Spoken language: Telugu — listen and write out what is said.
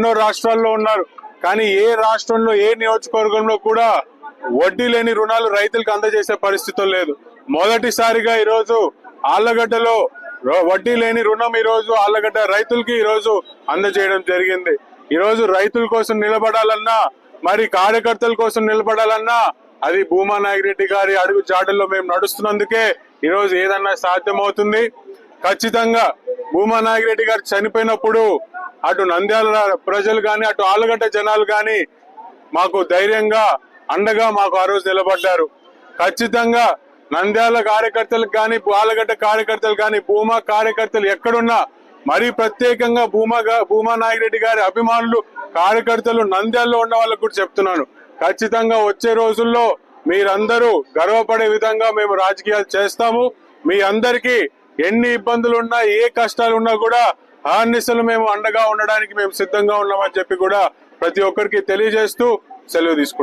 ఎన్నో రాష్ట్రాల్లో ఉన్నారు. కానీ ఏ రాష్ట్రంలో ఏ నియోజకవర్గంలో కూడా వడ్డీ లేని రుణాలు రైతులకు అందజేసే పరిస్థితులు లేదు. మొదటిసారిగా ఈరోజు ఆళ్లగడ్డలో వడ్డీ లేని రుణం ఈరోజు ఆళ్లగడ్డ రైతులకి ఈరోజు అందజేయడం జరిగింది. ఈరోజు రైతుల కోసం నిలబడాలన్నా, మరి కార్యకర్తల కోసం నిలబడాలన్నా అది భూమా నాగిరెడ్డి గారి అడుగు జాడల్లో మేము నడుస్తున్నందుకే ఈరోజు ఏదన్నా సాధ్యమవుతుంది. ఖచ్చితంగా భూమా నాగిరెడ్డి గారు చనిపోయినప్పుడు అటు నంద్యాల ప్రజలు గాని, అటు ఆళ్లగడ్డ జనాలు గాని మాకు ధైర్యంగా అండగా మాకు ఆ రోజు నిలబడ్డారు. ఖచ్చితంగా నంద్యాల కార్యకర్తలకు గాని, ఆళ్లగడ్డ కార్యకర్తలు గాని, భూమా కార్యకర్తలు ఎక్కడున్నా, మరీ ప్రత్యేకంగా భూమా నాగిరెడ్డి గారి అభిమానులు కార్యకర్తలు నంద్యాలలో ఉన్న వాళ్ళకు కూడా చెప్తున్నాను, ఖచ్చితంగా వచ్చే రోజుల్లో మీరందరూ గర్వపడే విధంగా మేము రాజకీయాలు చేస్తాము. మీ అందరికీ ఎన్ని ఇబ్బందులు ఉన్నా, ఏ కష్టాలు ఉన్నా కూడా అహర్నిశలు మేము అండగా ఉండడానికి మేము సిద్ధంగా ఉన్నామని చెప్పి కూడా ప్రతి ఒక్కరికి తెలియజేస్తూ సెలవు తీసుకుంటాం.